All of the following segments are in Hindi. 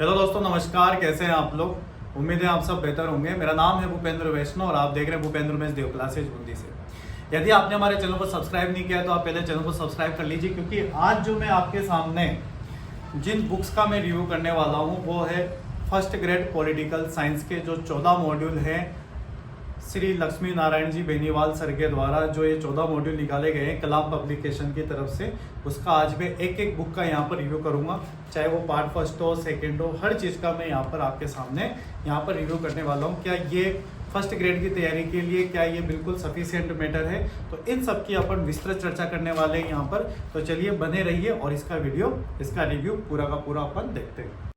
हेलो दोस्तों, नमस्कार। कैसे हैं आप लोग? उम्मीद है आप सब बेहतर होंगे। मेरा नाम है भूपेंद्र वैष्णव और आप देख रहे हैं भूपेंद्र उमेश देव क्लासेज बूंदी से। यदि आपने हमारे चैनल को सब्सक्राइब नहीं किया तो आप पहले चैनल को सब्सक्राइब कर लीजिए, क्योंकि आज जो मैं आपके सामने जिन बुक्स का मैं रिव्यू करने वाला हूँ वो है फर्स्ट ग्रेड पॉलिटिकल साइंस के जो 14 मॉड्यूल हैं श्री लक्ष्मी नारायण जी बेनीवाल सर के द्वारा जो ये 14 मॉड्यूल निकाले गए हैं कलाम पब्लिकेशन की तरफ से। उसका आज मैं एक एक बुक का यहाँ पर रिव्यू करूँगा, चाहे वो पार्ट फर्स्ट हो, सेकंड हो, हर चीज़ का मैं यहाँ पर आपके सामने यहाँ पर रिव्यू करने वाला हूँ। क्या ये फर्स्ट ग्रेड की तैयारी के लिए क्या ये बिल्कुल सफिशिएंट मैटर है, तो इन सब की अपन विस्तृत चर्चा करने वाले हैं यहाँ पर। तो चलिए बने रहिए और इसका रिव्यू पूरा का पूरा अपन देखते हैं।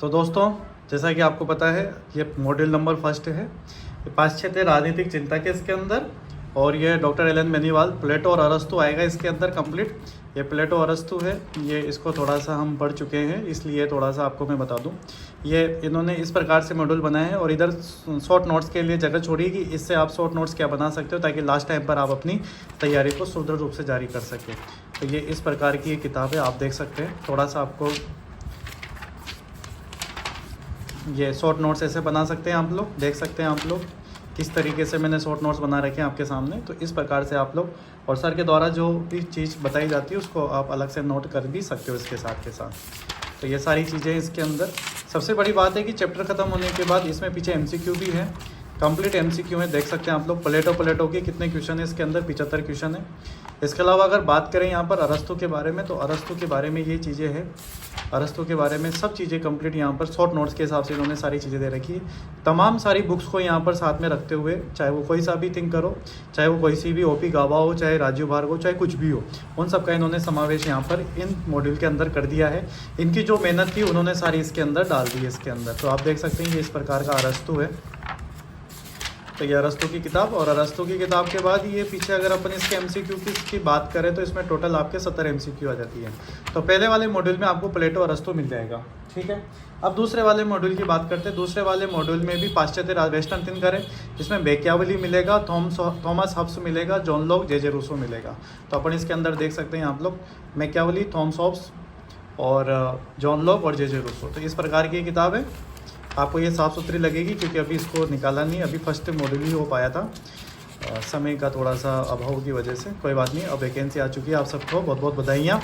तो दोस्तों, जैसा कि आपको पता है ये मॉड्यूल नंबर फर्स्ट है, ये पाश्चात्य राजनीतिक चिंता के इसके अंदर, और ये डॉक्टर एलन बेनीवाल प्लेटो और अरस्तु आएगा इसके अंदर कंप्लीट। ये प्लेटो अरस्तु है, ये इसको थोड़ा सा हम पढ़ चुके हैं इसलिए थोड़ा सा आपको मैं बता दूं। ये इन्होंने इस प्रकार से मॉड्यूल बनाए हैं और इधर शॉर्ट नोट्स के लिए जगह छोड़ी कि इससे आप शॉर्ट नोट्स क्या बना सकते हो ताकि लास्ट टाइम पर आप अपनी तैयारी को सुदृढ़ रूप से जारी कर सकें। तो ये इस प्रकार की ये किताब है, आप देख सकते हैं। थोड़ा सा आपको ये शॉर्ट नोट्स ऐसे बना सकते हैं, आप लोग देख सकते हैं आप लोग किस तरीके से मैंने शॉर्ट नोट्स बना रखे हैं आपके सामने। तो इस प्रकार से आप लोग, और सर के द्वारा जो भी चीज़ बताई जाती है उसको आप अलग से नोट कर भी सकते हो इसके साथ के साथ। तो ये सारी चीज़ें इसके अंदर। सबसे बड़ी बात है कि चैप्टर ख़त्म होने के बाद इसमें पीछे MCQ भी है, कंप्लीट MCQ है, देख सकते हैं आप लोग। प्लेटो के कितने क्वेश्चन है इसके अंदर, 75 क्वेश्चन है। इसके अलावा अगर बात करें यहाँ पर अरस्तु के बारे में, तो अरस्तु के बारे में ये चीज़ें हैं, अरस्तु के बारे में सब चीज़ें कंप्लीट यहाँ पर शॉर्ट नोट्स के हिसाब से इन्होंने सारी चीज़ें दे रखी है। तमाम सारी बुक्स को यहाँ पर साथ में रखते हुए, चाहे वो कोई सा भी थिंकर हो, चाहे वो कोई सी भी OP गाबा हो, चाहे राजीव भार्गव हो, चाहे कुछ भी हो, उन सब का इन्होंने समावेश यहाँ पर इन मॉड्यूल के अंदर कर दिया है। इनकी जो मेहनत थी उन्होंने सारी इसके अंदर डाल दी है इसके अंदर। तो आप देख सकते हैं ये इस प्रकार का अरस्तु है। तो ये अरस्तु की किताब, और अरस्तु की किताब के बाद ये पीछे अगर अपन इसके MCQ की बात करें तो इसमें टोटल आपके 70 MCQ आ जाती है। तो पहले वाले मॉड्यूल में आपको प्लेटो अरस्तु मिल जाएगा, ठीक है। अब दूसरे वाले मॉड्यूल की बात करते हैं। दूसरे वाले मॉड्यूल में भी पाश्चात्य वेस्टर्न थिंकर है, जिसमें मैकियावेली मिलेगा, थॉमस हॉब्स मिलेगा, जॉन लॉक, जे रूसो मिलेगा। तो अपन इसके अंदर देख सकते हैं आप लोग मैकियावेली, थॉमस हॉब्स और जॉन लॉक और जे रूसो। तो इस प्रकार की किताब है। आपको ये साफ़ सुथरी लगेगी क्योंकि अभी इसको निकाला नहीं, अभी फर्स्ट मॉड्यूल ही हो पाया था, समय का थोड़ा सा अभाव की वजह से। कोई बात नहीं, अब वैकेंसी आ चुकी है। आप सबको बहुत बहुत बधाइयाँ।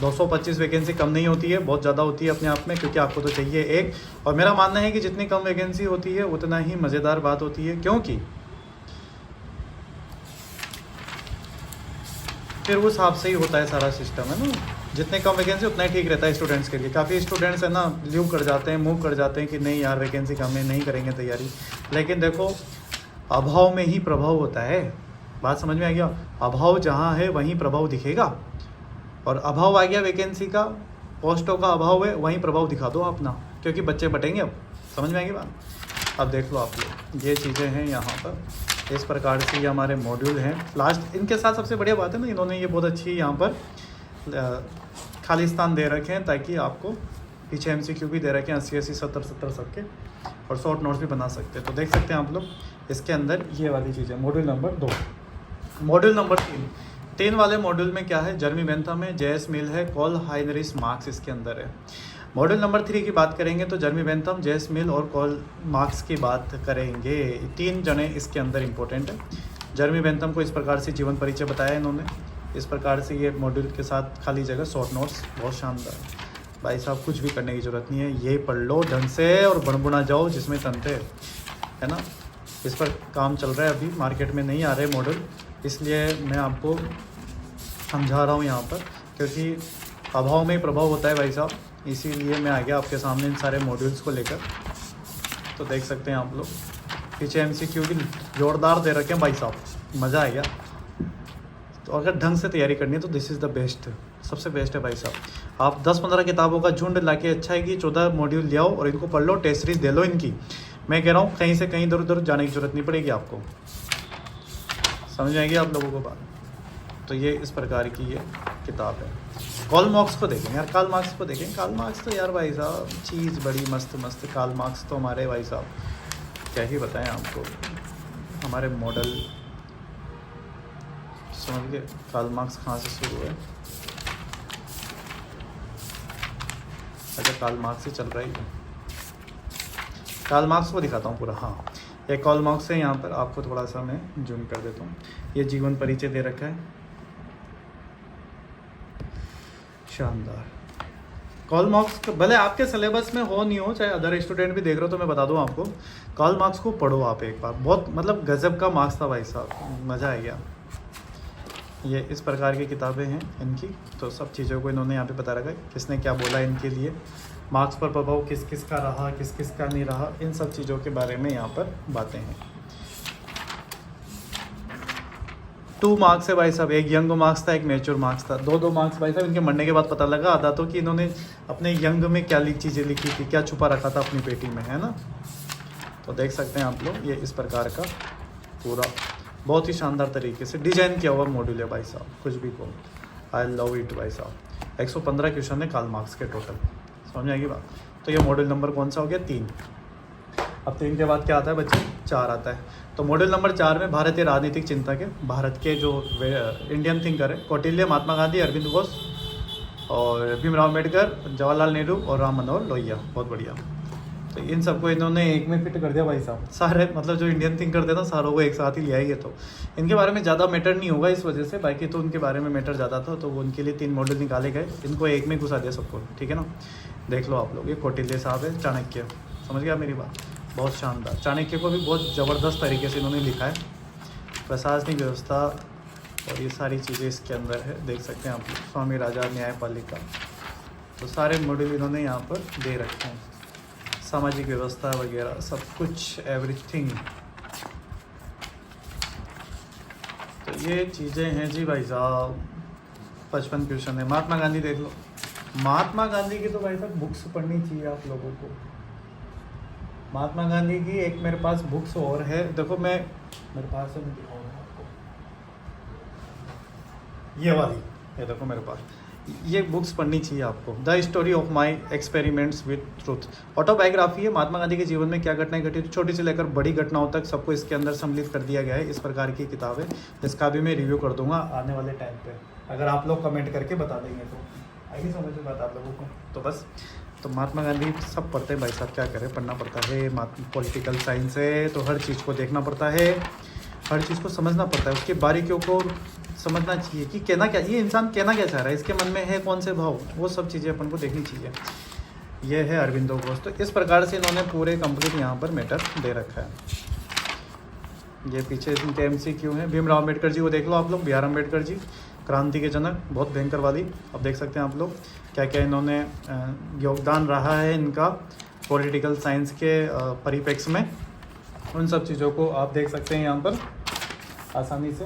225 वैकेंसी कम नहीं होती है, बहुत ज़्यादा होती है अपने आप में, क्योंकि आपको तो चाहिए एक। और मेरा मानना है कि जितनी कम वैकेंसी होती है उतना ही मज़ेदार बात होती है, क्योंकि फिर उस हिसाब से ही होता है सारा सिस्टम, है ना। जितने कम वैकेंसी उतना ही ठीक रहता है स्टूडेंट्स के लिए। काफ़ी स्टूडेंट्स है ना लीव कर जाते हैं, मूव कर जाते हैं कि नहीं यार वैकेंसी कम है, नहीं करेंगे तैयारी। लेकिन देखो, अभाव में ही प्रभाव होता है। बात समझ में आ गया? अभाव जहाँ है वहीं प्रभाव दिखेगा, और अभाव आ गया वैकेंसी का, पोस्टों का अभाव है, वहीं प्रभाव दिखा दो अपना, क्योंकि बच्चे बटेंगे। अब समझ में आएगी बात? अब देख लो आप लोग, ये चीज़ें हैं यहाँ पर। इस प्रकार से ये हमारे मॉड्यूल हैं। लास्ट इनके साथ सबसे बढ़िया बात है ना, इन्होंने ये बहुत अच्छी यहाँ पर खाली स्थान दे रखे हैं ताकि आपको पीछे MCQ भी दे रखे हैं 80-80, 70-70 सबके, और शॉर्ट नोट्स भी बना सकते हैं। तो देख सकते हैं आप लोग इसके अंदर ये वाली चीज़ है। मॉड्यूल नंबर 2, मॉड्यूल नंबर 3 वाले मॉड्यूल में क्या है, जर्मी बेंथम है, JS मिल है, कॉल हाइनरिस मार्क्स इसके अंदर है। मॉड्यूल नंबर 3 की बात करेंगे तो जर्मी बेंथम, JS मिल और कॉल मार्क्स की बात करेंगे। 3 जने इसके अंदर इंपॉर्टेंट है। जर्मी बेंथम को इस प्रकार से जीवन परिचय बताया इन्होंने, इस प्रकार से ये मॉड्यूल के साथ खाली जगह शॉर्ट नोट्स, बहुत शानदार। भाई साहब कुछ भी करने की ज़रूरत नहीं है, ये पढ़ लो ढंग से और बड़बुना जाओ जिसमें तंते, है ना। इस पर काम चल रहा है, अभी मार्केट में नहीं आ रहे मॉडल, इसलिए मैं आपको समझा रहा हूँ यहाँ पर, क्योंकि अभाव में प्रभाव होता है भाई साहब। इसीलिए मैं आ गया आपके सामने इन सारे मॉड्यूल्स को लेकर। तो देख सकते हैं आप लोग पीछे MCQ भी जोरदार दे रखे हैं भाई साहब, मज़ा आएगा। तो अगर ढंग से तैयारी करनी है तो दिस इज़ द बेस्ट, सबसे बेस्ट है भाई साहब। आप 10-15 किताबों का झुंड लाके अच्छा है कि 14 मॉड्यूल ले आओ और इनको पढ़ लो, टेस्ट सीरीज दे लो इनकी। मैं कह रहा हूँ कहीं से कहीं इधर उधर जाने की ज़रूरत नहीं पड़ेगी आपको। समझ आएगी आप लोगों को बात? तो ये इस प्रकार की ये किताब है। कार्ल मार्क्स को देखें यार, कार्ल मार्क्स को देखें। कार्ल मार्क्स तो यार भाई साहब चीज़ बड़ी मस्त मस्त। कार्ल मार्क्स तो हमारे भाई साहब क्या ही बताएं आपको, हमारे मॉडल समझ गए। कार्ल मार्क्स कहाँ से शुरू है? अच्छा कार्ल मार्क्स से चल रहा है, कार्ल मार्क्स को दिखाता हूँ पूरा। हाँ ये कार्ल मार्क्स है, यहाँ पर आपको थोड़ा सा मैं जूम कर देता हूँ। ये जीवन परिचय दे रखा है, शानदार। कार्ल मार्क्स भले आपके सिलेबस में हो नहीं हो, चाहे अदर स्टूडेंट भी देख रहे हो तो मैं बता दूं आपको, कार्ल मार्क्स को पढ़ो आप एक बार, बहुत मतलब गजब का मार्क्स था भाई साहब, मज़ा आ गया। ये इस प्रकार की किताबें हैं इनकी, तो सब चीज़ों को इन्होंने यहाँ पे बता रखा है, किसने क्या बोला इनके लिए, मार्क्स पर प्रभाव किस किस का रहा, किस किस का नहीं रहा, इन सब चीज़ों के बारे में यहाँ पर बातें हैं। 2 मार्क्स है भाई साहब, एक यंग मार्क्स था, एक मैच्योर मार्क्स था, 2 मार्क्स भाई साहब। इनके मरने के बाद पता लगा आधा तो कि इन्होंने अपने यंग में क्या चीज़ें लिखी थी, क्या छुपा रखा था अपनी पेटी में, है ना। तो देख सकते हैं आप लोग, ये इस प्रकार का पूरा बहुत ही शानदार तरीके से डिजाइन किया हुआ मॉड्यूल है भाई साहब, कुछ भी को आई लव इट भाई साहब। 115 क्वेश्चन है कार्ल मार्क्स के टोटल, समझ आएगी बात। तो ये मॉड्यूल नंबर कौन सा हो गया, 3। अब 3 के बाद क्या आता है बच्चे, 4 आता है। तो मॉड्यूल नंबर 4 में भारतीय राजनीतिक चिंतक है, भारत के जो इंडियन थिंकर है, कौटिल्य, महात्मा गांधी, अरविंद घोष और भीमराव अम्बेडकर, जवाहरलाल नेहरू और राम मनोहर लोहिया। बहुत बढ़िया। तो इन सबको इन्होंने एक में फिट कर दिया भाई साहब, सारे मतलब जो इंडियन थिंकर थे ना सारों को एक साथ ही ले आएंगे। तो इनके बारे में ज़्यादा मैटर नहीं होगा इस वजह से, बाकी तो उनके बारे में मैटर ज़्यादा था, तो वो उनके लिए 3 मॉडल निकाले गए, इनको एक में घुसा दिया सबको, ठीक है ना। देख लो आप लोग, ये कौटिल्य साहब है, चाणक्य, समझ गया मेरी बात, बहुत शानदार। चाणक्य को भी बहुत ज़बरदस्त तरीके से इन्होंने लिखा है, प्रशासनिक व्यवस्था और ये सारी चीज़ें इसके अंदर है, देख सकते हैं आप लोग। स्वामी राजा, न्यायपालिका, तो सारे मॉडल इन्होंने यहाँ पर दे रखे हैं, सामाजिक व्यवस्था वगैरह सब कुछ, एवरीथिंग। तो ये चीज़ें हैं जी भाई साहब। 55 क्वेश्चन है। महात्मा गांधी देख लो, महात्मा गांधी की तो भाई साहब बुक्स पढ़नी चाहिए आप लोगों को। महात्मा गांधी की एक मेरे पास बुक्स और है, देखो मैं मेरे पास है, मैं दिखाऊंगा आपको, ये वाली, ये देखो मेरे पास, ये बुक्स पढ़नी चाहिए आपको। The story of my experiments with truth, autobiography है, महात्मा गांधी के जीवन में क्या घटनाएं घटी, छोटी से लेकर बड़ी घटनाओं तक सबको इसके अंदर सम्मिलित कर दिया गया है। इस प्रकार की किताब है, इसका भी मैं रिव्यू कर दूंगा आने वाले टाइम पे, अगर आप लोग कमेंट करके बता देंगे तो आइए समझ में बात आप लोगों को। तो बस, तो महात्मा गांधी सब पढ़ते हैं भाई साहब, क्या करें, पढ़ना पड़ता है। पॉलिटिकल साइंस है तो हर चीज़ को देखना पड़ता है, हर चीज़ को समझना पड़ता है, उसकी बारीकियों को समझना चाहिए कि कहना क्या, ये इंसान कहना क्या चाह रहा है, इसके मन में है कौन से भाव, वो सब चीज़ें अपन को देखनी चाहिए। ये है अरविंदो घोष। तो इस प्रकार से इन्होंने पूरे कंप्लीट यहाँ पर मैटर दे रखा है। ये पीछे इनके MCQ हैं। भीमराव अम्बेडकर जी को देख लो आप लोग, BR अम्बेडकर जी, क्रांति के जनक, बहुत भयंकर वाली। अब देख सकते हैं आप लोग क्या क्या इन्होंने योगदान रहा है इनका पॉलिटिकल साइंस के परिप्रेक्ष्य में, उन सब चीज़ों को आप देख सकते हैं यहाँ पर आसानी से।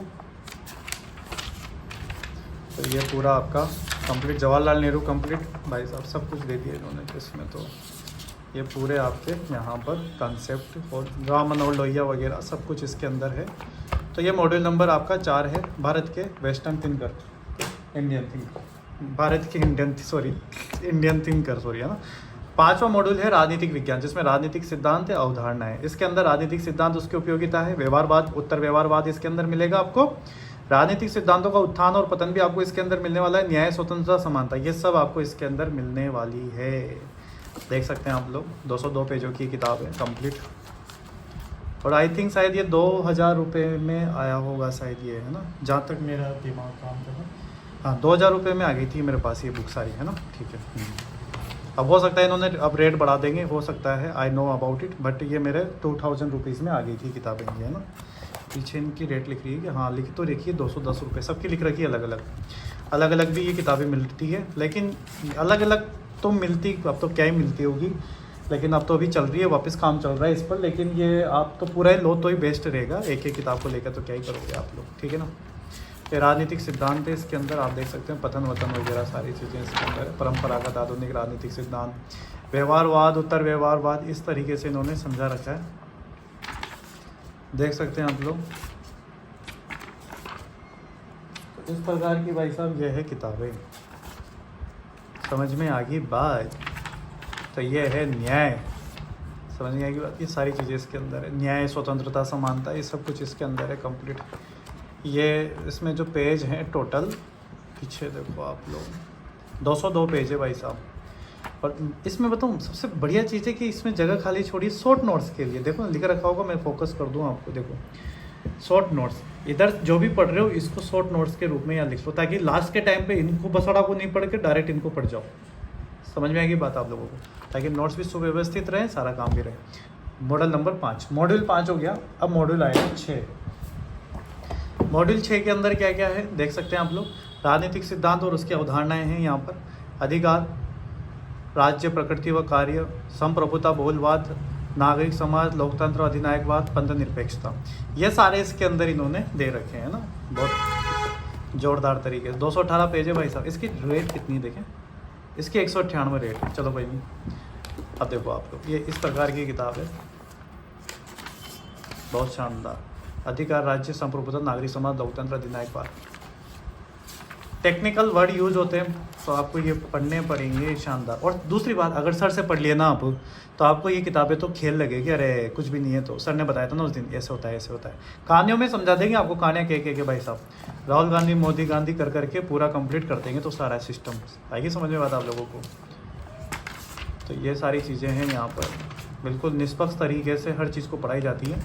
तो ये पूरा आपका कंप्लीट, जवाहरलाल नेहरू कंप्लीट भाई साहब, सब कुछ दे दिया इन्होंने इसमें। तो ये पूरे आपके यहाँ पर कॉन्सेप्ट और राम मनोहर लोहिया वगैरह सब कुछ इसके अंदर है। तो ये मॉड्यूल नंबर आपका 4 है, भारत के western thinker, Indian thinker, Bharat के इंडियन थिंकर सॉरी, है ना। 5वां मॉड्यूल है राजनीतिक विज्ञान, जिसमें राजनीतिक सिद्धांत है, अवधारणा है। इसके अंदर राजनीतिक सिद्धांत, उसकी उपयोगिता है, व्यवहारवाद, उत्तर व्यवहारवाद इसके अंदर मिलेगा आपको। राजनीतिक सिद्धांतों का उत्थान और पतन भी आपको इसके अंदर मिलने वाला है। न्याय, स्वतंत्रता, समानता, ये सब आपको इसके अंदर मिलने वाली है। देख सकते हैं आप लोग, 202 पेजों की किताब है कंप्लीट। और आई थिंक शायद ये 2000 रुपये में आया होगा शायद, ये है ना, जहाँ तक मेरा दिमाग काम कर रहा है। हाँ 2000 रुपये में आ गई थी मेरे पास ये बुक सारी, है ना, ठीक है। अब हो सकता है इन्होंने अब रेट बढ़ा देंगे, हो सकता है, I know about it, but ये मेरे 2000 रुपीज़ में आ गई थी किताबें, है ना। पीछे इनकी रेट लिख रही है कि हाँ लिख तो रखिए 210 रुपये, सबकी लिख रखी है अलग अलग भी ये किताबें मिलती है, लेकिन अलग अलग तो मिलती, अब तो क्या ही मिलती होगी, लेकिन अब तो अभी चल रही है, वापस काम चल रहा है इस पर। लेकिन ये आप तो पूरा ही लो तो ही बेस्ट रहेगा, एक एक किताब को लेकर तो क्या ही करोगे आप लोग, ठीक है ना। ये राजनीतिक सिद्धांत है, इसके अंदर आप देख सकते हैं पतन वतन वगैरह सारी चीज़ें इसके अंदर, परंपरागत आधुनिक राजनीतिक सिद्धांत, व्यवहारवाद, उत्तर व्यवहारवाद, इस तरीके से इन्होंने समझा रखा है, देख सकते हैं आप लोग। तो इस प्रकार की भाई साहब ये है किताबें, समझ में आ गई बात। तो ये है न्याय, समझ में आएगी बात, ये सारी चीज़ें इसके अंदर है। न्याय, स्वतंत्रता, समानता, ये सब कुछ इसके अंदर है कंप्लीट। ये इसमें जो पेज हैं टोटल, पीछे देखो आप लोग, 202 पेज है भाई साहब। और इसमें बताऊँ सबसे बढ़िया चीज़ है कि इसमें जगह खाली छोड़ी शॉर्ट नोट्स के लिए। देखो लिखा रखा होगा, मैं फोकस कर दूँ आपको, देखो शॉर्ट नोट्स। इधर जो भी पढ़ रहे हो इसको शॉर्ट नोट्स के रूप में यहाँ लिख लो, ताकि लास्ट के टाइम पे इनको बसड़ा को नहीं पढ़ के डायरेक्ट इनको पढ़ जाओ। समझ में आएगी बात आप लोगों को, ताकि नोट्स भी सुव्यवस्थित रहे, सारा काम भी रहे। मॉडल नंबर 5, मॉड्यूल 5 हो गया। अब मॉड्यूल आएगा 6। मॉड्यूल 6 के अंदर क्या क्या है देख सकते हैं आप लोग। राजनीतिक सिद्धांत और उसकी अवधारणाएं हैं यहाँ पर। अधिकार, राज्य, प्रकृति व कार्य, संप्रभुता, बहुलवाद, नागरिक समाज, लोकतंत्र, अधिनायकवाद, पंथ निरपेक्षता, ये सारे इसके अंदर इन्होंने दे रखे हैं ना, बहुत जोरदार तरीके से। 218 पेज है भाई साहब। इसकी रेट कितनी देखें, इसकी 198 रेट है। चलो भाई नहीं, अब देखो आप लोग, ये इस प्रकार की किताब है, बहुत शानदार। अधिकार, राज्य, संप्रभुता, नागरिक समाज, लोकतंत्र, अधिनायकवाद, टेक्निकल वर्ड यूज होते हैं तो आपको ये पढ़ने पड़ेंगे, शानदार। और दूसरी बात, अगर सर से पढ़ लिए ना आप, तो आपको ये किताबें तो खेल लगेगी, अरे कुछ भी नहीं है, तो सर ने बताया था ना उस दिन, ऐसे होता है ऐसे होता है। कहानियों में समझा देंगे आपको, कहानियाँ के भाई साहब, राहुल गांधी, मोदी गांधी कर करके पूरा कंप्लीट कर देंगे, तो सारा सिस्टम आएगी समझ में बात आप लोगों को। तो ये सारी चीज़ें हैं यहाँ पर, बिल्कुल निष्पक्ष तरीके से हर चीज़ को पढ़ाई जाती है,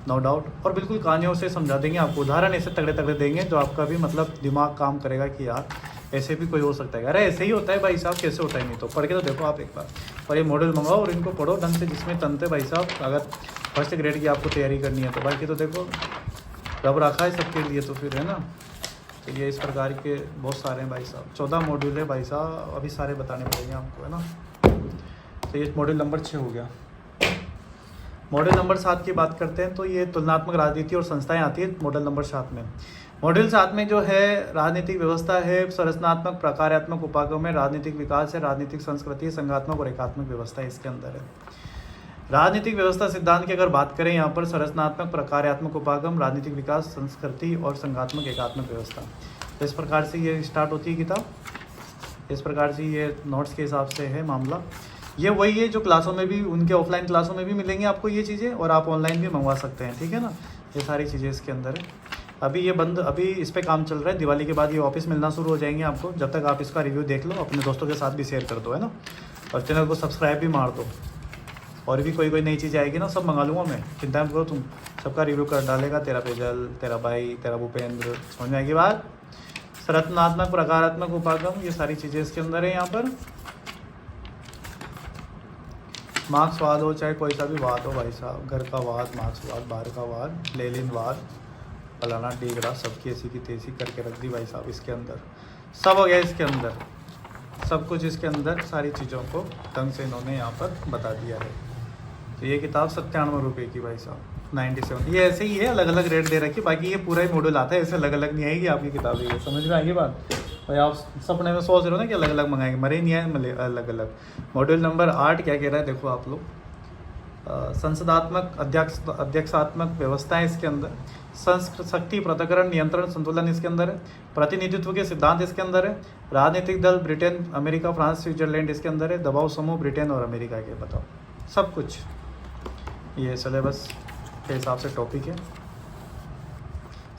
नो डाउट। और बिल्कुल कहानियों से समझा देंगे आपको, उदाहरण ऐसे तगड़े तगड़े देंगे जो आपका भी मतलब दिमाग काम करेगा कि यार ऐसे भी कोई हो सकता है, अरे ऐसे ही होता है भाई साहब, कैसे होता है, नहीं तो पढ़ के तो देखो आप एक बार। और ये मॉडल मंगाओ और इनको पढ़ो ढंग से, जिसमें तंते भाई साहब, अगर फर्स्ट ग्रेड की आपको तैयारी करनी है तो बाकी तो देखो रब रखा है सबके लिए, तो फिर है ना। तो ये इस प्रकार के बहुत सारे हैं भाई साहब, 14 मॉड्यूल है भाई साहब, अभी सारे बताने पड़ेंगे आपको, है ना। तो ये मॉड्यूल नंबर 6 हो गया। मॉड्यूल नंबर 7 की बात करते हैं तो ये तुलनात्मक राजनीति और संस्थाएं आती है मॉड्यूल नंबर 7 में। मॉड्यूल 7 में जो है राजनीतिक व्यवस्था है, संरचनात्मक, प्रकार्यात्मक उपागम है, राजनीतिक विकास है, राजनीतिक संस्कृति, संघात्मक और एकात्मक व्यवस्था इसके अंदर है। राजनीतिक व्यवस्था सिद्धांत की अगर बात करें यहाँ पर, संरचनात्मक, प्रकार्यात्मक उपागम, राजनीतिक विकास, संस्कृति और संघात्मक एकात्मक व्यवस्था, तो इस प्रकार से ये स्टार्ट होती है किताब। इस प्रकार से ये नोट्स के हिसाब से है मामला। ये वही है जो क्लासों में भी, उनके ऑफलाइन क्लासों में भी मिलेंगे आपको ये चीज़ें, और आप ऑनलाइन भी मंगवा सकते हैं, ठीक है ना। ये सारी चीज़ें इसके अंदर है। अभी ये बंद, अभी इस पर काम चल रहा है, दिवाली के बाद ये वापस मिलना शुरू हो जाएंगे आपको। जब तक आप इसका रिव्यू देख लो, अपने दोस्तों के साथ भी शेयर कर दो, है ना, और चैनल को सब्सक्राइब भी मार दो। और भी कोई नई चीज़ आएगी ना, सब मंगा लूँगा मैं, चिंता मत करो तुम, सबका रिव्यू कर डालेगा तेरा पेजल, तेरा भाई, तेरा भूपेंद्र। समझ में आएगी बात। संरचनात्मक, प्रकारात्मक उपागम, ये सारी चीज़ें इसके अंदर है यहाँ पर। मार्क्सवाद हो चाहे कोई सा भी वाद हो भाई साहब, घर का वाद, मार्क्सवाद, बाहर का वाद, लेनिनवाद, फलाना टीगड़ा, सबकी ऐसी की तैसी करके रख दी भाई साहब इसके अंदर। सब हो गया इसके अंदर, सब कुछ इसके अंदर, सारी चीज़ों को ढंग से इन्होंने यहाँ पर बता दिया है। तो ये किताब 97 रुपये की भाई साहब, 97। ये ऐसे ही है, अलग अलग रेट दे रखी, बाकी ये पूरा ही मॉडल आता है, ऐसे अलग अलग नहीं आएगी आपकी किताब। ये समझ में आएगी बात। और आप सपने में सोच रहे हो ना कि अलग अलग मंगाएंगे, मरे नहीं आए अलग अलग। मॉड्यूल नंबर 8 क्या कह रहा है देखो आप लोग। संसदात्मक, अध्यक्षात्मक व्यवस्थाएं इसके अंदर, शक्ति, पृथक्करण, नियंत्रण, संतुलन इसके अंदर है, प्रतिनिधित्व के सिद्धांत इसके अंदर है, राजनीतिक दल ब्रिटेन, अमेरिका, फ्रांस, स्विट्जरलैंड इसके अंदर है, दबाव समूह ब्रिटेन और अमेरिका के, बताओ सब कुछ ये सिलेबस के हिसाब से टॉपिक है।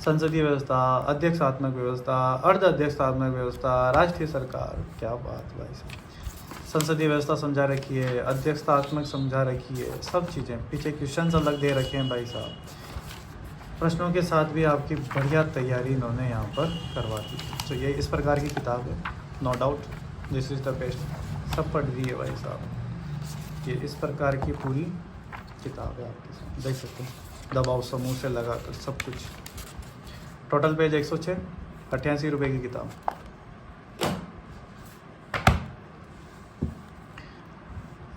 संसदीय व्यवस्था, अध्यक्षात्मक व्यवस्था, अर्ध अध्यक्षात्मक व्यवस्था, राष्ट्रीय सरकार, क्या बात भाई साहब। संसदीय व्यवस्था समझा रखी है, अध्यक्षतात्मक समझा रखी है, सब चीज़ें। पीछे क्वेश्चंस अलग दे रखे हैं भाई साहब, प्रश्नों के साथ भी आपकी बढ़िया तैयारी इन्होंने यहाँ पर करवा दी। तो ये इस प्रकार की किताब है, no doubt this is the best. सब पढ़ रही है भाई साहब, ये इस प्रकार की पूरी किताब है आपके साथ, देख सकते हैं, दबाव समूह से लगाकर सब कुछ। टोटल पेज 106, 88 रुपये की किताब।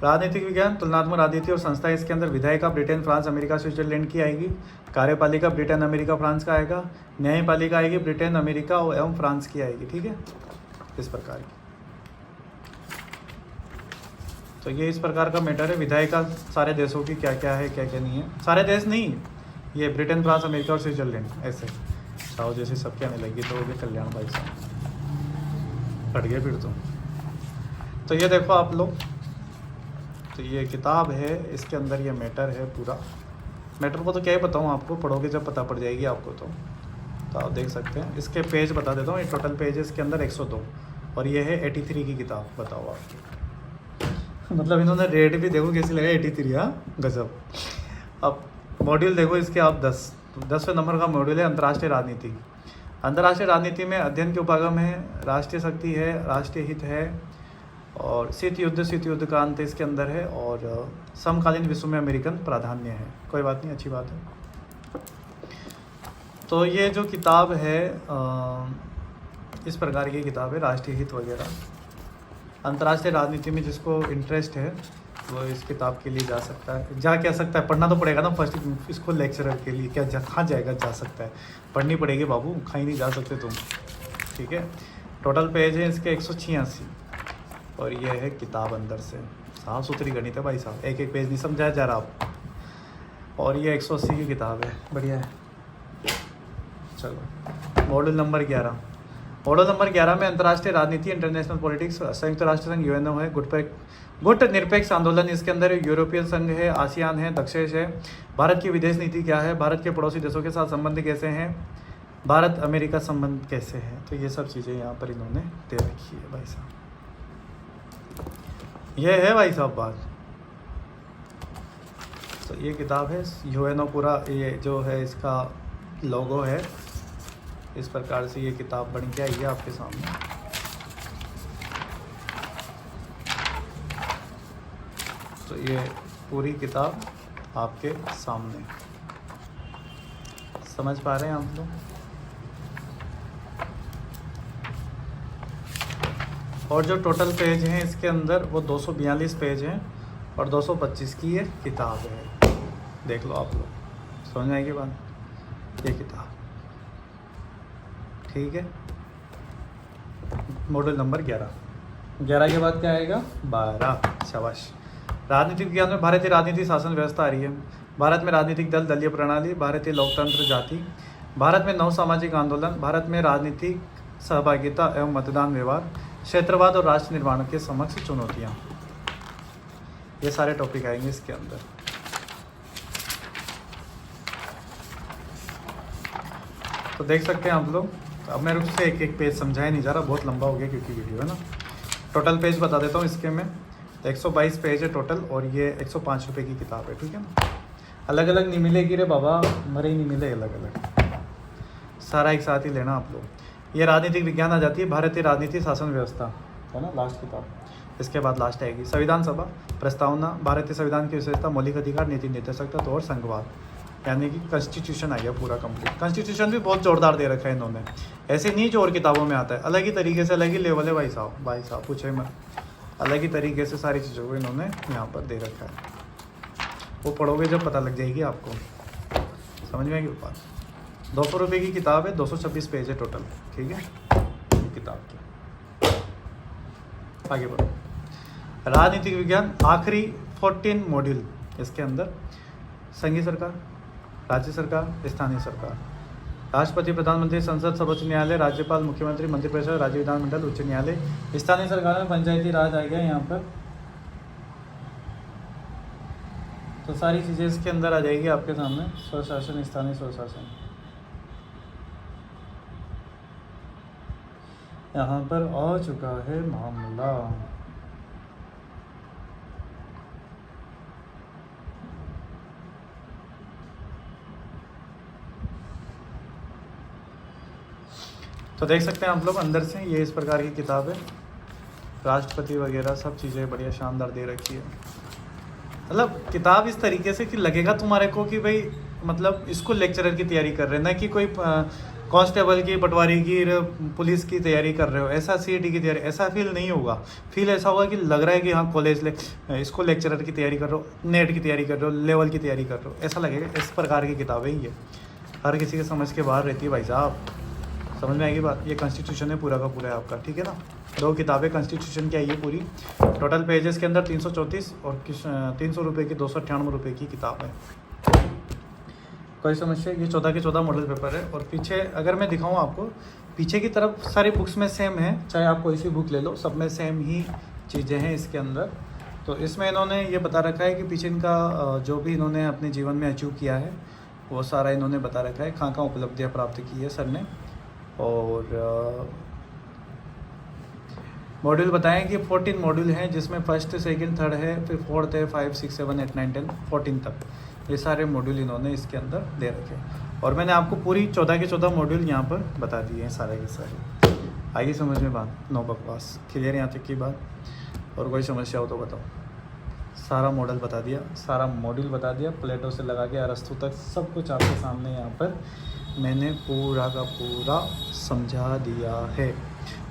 राजनीतिक विज्ञान, तुलनात्मक राजनीति और संस्था, इसके अंदर विधायिका ब्रिटेन, फ्रांस, अमेरिका, स्विट्जरलैंड की आएगी। कार्यपालिका ब्रिटेन, अमेरिका, फ्रांस का आएगा। न्यायपालिका आएगी ब्रिटेन, अमेरिका एवं फ्रांस की आएगी, ठीक है, इस प्रकार की। तो ये इस प्रकार का मैटर है। विधायिका सारे देशों की क्या क्या है, क्या क्या नहीं है, सारे देश नहीं, ये ब्रिटेन, फ्रांस, अमेरिका और स्विट्जरलैंड, ऐसे चाहो जैसे सबके आने लगी तो भी कल्याण भाई साहब कट गए फिर तो ये देखो आप लोग, तो ये किताब है, इसके अंदर ये मैटर है पूरा। मैटर को तो क्या ही बताऊँ आपको, पढ़ोगे जब पता पड़ जाएगी आपको। तो आप देख सकते हैं, इसके पेज बता देता हूँ। ये टोटल पेज है इसके अंदर 102, और ये है 83 की किताब, बताओ आपकी मतलब इन्होंने रेट भी देखो कैसी लगा 83। हाँ गजब। अब मॉड्यूल देखो इसके आप 10वें नंबर का मॉड्यूल है अंतर्राष्ट्रीय राजनीति। अंतर्राष्ट्रीय राजनीति में अध्ययन के उपागम है, राष्ट्रीय शक्ति है, राष्ट्रीय हित है, और शीत युद्ध का अंत इसके अंदर है, और समकालीन विश्व में अमेरिकन प्राधान्य है। कोई बात नहीं, अच्छी बात है। तो ये जो किताब है इस प्रकार की किताब है, राष्ट्रीय हित वगैरह। अंतर्राष्ट्रीय राजनीति में जिसको इंटरेस्ट है वो इस किताब के लिए जा सकता है। जा क्या सकता है, पढ़ना तो पड़ेगा ना फर्स्ट इसको लेक्चरर के लिए। क्या कहाँ जाएगा, जा सकता है, पढ़नी पड़ेगी बाबू, कहीं नहीं जा सकते तुम। ठीक है, टोटल पेज है इसके 186, और ये है किताब अंदर से। साफ सुथरी गणित है भाई साहब, एक एक पेज नहीं समझाया जा रहा आप। और ये 180 की किताब है, बढ़िया है। चलो मॉड्यूल नंबर 11। मॉड्यूल नंबर 11 में अंतर्राष्ट्रीय राजनीति, इंटरनेशनल पॉलिटिक्स, संयुक्त राष्ट्र संघ यूएनओ है, गुट निरपेक्ष आंदोलन इसके अंदर है, यूरोपियन संघ है, आसियान है, दक्षेश है, भारत की विदेश नीति क्या है, भारत के पड़ोसी देशों के साथ संबंध कैसे हैं, भारत अमेरिका संबंध कैसे है। तो ये सब चीज़ें यहाँ पर इन्होंने दे रखी है भाई साहब। ये है भाई साहब बात। तो ये किताब है यूएनओ पूरा, ये जो है इसका लोगो है, इस प्रकार से ये किताब बन के आई है आपके सामने। तो ये पूरी किताब आपके सामने, समझ पा रहे हैं आप लोग। और जो टोटल पेज हैं इसके अंदर वो 242 पेज हैं, और 225 की ये किताब है। देख लो आप लोग, समझ में आएगी बात। ये किताब ठीक है। मॉड्यूल नंबर 11 के बाद क्या आएगा, 12। शाबाश। राजनीतिक विज्ञान में भारतीय राजनीति शासन व्यवस्था आ रही है, भारत में राजनीतिक दल, दलीय प्रणाली, भारतीय लोकतंत्र, जाति, भारत में नव सामाजिक आंदोलन, भारत में राजनीतिक सहभागिता एवं मतदान व्यवहार, क्षेत्रवाद और राष्ट्र निर्माण के समक्ष चुनौतियाँ। ये सारे टॉपिक आएंगे इसके अंदर। तो देख सकते हैं आप लोग। अब मेरे से एक एक पेज समझाया नहीं जा रहा, बहुत लंबा हो गया क्योंकि वीडियो है ना। टोटल पेज बता देता हूँ इसके में। 122 पेज है टोटल, और ये 105 रुपये की किताब है। ठीक है ना, अलग अलग नहीं मिलेगी रे बाबा, मरे ही नहीं मिले अलग अलग, सारा एक साथ ही लेना आप लोग। ये राजनीतिक विज्ञान आ जाती है, भारतीय राजनीति शासन व्यवस्था है ना, लास्ट किताब। इसके बाद लास्ट आएगी संविधान सभा, प्रस्तावना, भारतीय संविधान की विशेषता, मौलिक अधिकार, नीति निर्देशक तत्व और संघवाद, यानी कि कॉन्स्टिट्यूशन आ गया पूरा कंप्लीट। कॉन्स्टिट्यूशन भी बहुत जोरदार दे रखा है इन्होंने, ऐसे नहीं जो और किताबों में आता है, अलग ही तरीके से, अलग ही लेवल है भाई साहब पूछे मत। अलग ही तरीके से सारी चीज़ों को इन्होंने यहाँ पर दे रखा है। वो पढ़ोगे जब पता लग जाएगी आपको, समझ में आएगी बात। 200 रुपये की किताब है, 226 पेज है टोटल। ठीक है, किताब की आगे बढ़ो। राजनीतिक विज्ञान आखिरी 14 मॉड्यूल इसके अंदर। संघीय सरकार, राज्य सरकार, स्थानीय सरकार, राष्ट्रपति, प्रधानमंत्री, संसद, सर्वोच्च न्यायालय, राज्यपाल, मुख्यमंत्री, मंत्रिपरिषद, राज्य विधानमंडल, उच्च न्यायालय। स्थानीय सरकार में पंचायती राज आ गया यहाँ पर। तो सारी चीज़ें इसके अंदर आ जाएगी आपके सामने। स्वशासन, स्थानीय स्वशासन, यहाँ पर आ चुका है मामला। तो देख सकते हैं आप लोग अंदर से, ये इस प्रकार की किताब है। राष्ट्रपति वगैरह सब चीज़ें बढ़िया शानदार दे रखी है। मतलब किताब इस तरीके से कि लगेगा तुम्हारे को कि भाई मतलब इसको लेक्चरर की तैयारी कर रहे हैं, ना कि कोई कांस्टेबल की, पटवारी की, पुलिस की तैयारी कर रहे हो, ऐसा सीईटी की तैयारी, ऐसा फील नहीं होगा। फील ऐसा होगा कि लग रहा है कि हाँ कॉलेज इसको लेक्चरर की तैयारी कर रहे हो, नेट की तैयारी कर रहे हो, लेवल की तैयारी कर रहे हो, ऐसा लगेगा। इस प्रकार की किताबें ये हर किसी के समझ के बाहर रहती है भाई साहब, समझ में आएगी बात। ये कॉन्स्टिट्यूशन है पूरा का पूरा है आपका। ठीक है ना, 2 किताबें कॉन्स्टिट्यूशन की आई है पूरी। टोटल पेजेस के अंदर 334 और 300 रुपये की 298 रुपये की किताब है। कोई समस्या? ये 14 के 14 मॉडल पेपर है। और पीछे अगर मैं दिखाऊं आपको, पीछे की तरफ सारी बुक्स में सेम है, चाहे आप कोई सी बुक ले लो, सब में सेम ही चीज़ें हैं इसके अंदर। तो इसमें इन्होंने ये बता रखा है कि पीछे इनका जो भी इन्होंने अपने जीवन में अचीव किया है वो सारा इन्होंने बता रखा है, कहाँ कहाँ उपलब्धियाँ प्राप्त की है सर ने। और मॉड्यूल बताएं कि 14 मॉड्यूल हैं, जिसमें फर्स्ट सेकंड थर्ड है, फिर फोर्थ है, 5 6 7 8 9 10 14 तक ये सारे मॉड्यूल इन्होंने इसके अंदर दे रखे हैं। और मैंने आपको पूरी 14 के 14 मॉड्यूल यहाँ पर बता दिए हैं सारे के सारे। आइए समझ में बात, नो बकवास, क्लियर यहाँ तक की बात। और कोई समस्या हो तो बताओ। सारा मॉडल बता दिया, सारा मॉड्यूल बता दिया, प्लेटो से लगा के अरस्तु तक सब कुछ आपके सामने यहाँ पर मैंने पूरा का पूरा समझा दिया है।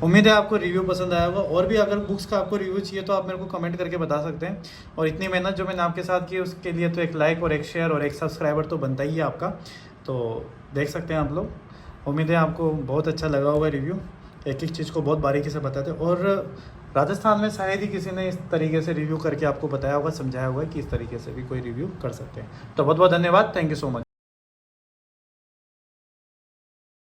उम्मीद है आपको रिव्यू पसंद आया होगा। और भी अगर बुक्स का आपको रिव्यू चाहिए तो आप मेरे को कमेंट करके बता सकते हैं। और इतनी मेहनत जो मैंने आपके साथ की उसके लिए तो एक लाइक और एक शेयर और एक सब्सक्राइबर तो बनता ही है आपका। तो देख सकते हैं आप लोग। उम्मीद है आपको बहुत अच्छा लगा होगा रिव्यू, एक एक चीज़ को बहुत बारीकी से बताते। और राजस्थान में शायद ही किसी ने इस तरीके से रिव्यू करके आपको बताया होगा, समझाया होगा कि इस तरीके से भी कोई रिव्यू कर सकते हैं। तो बहुत बहुत धन्यवाद, थैंक यू सो मच।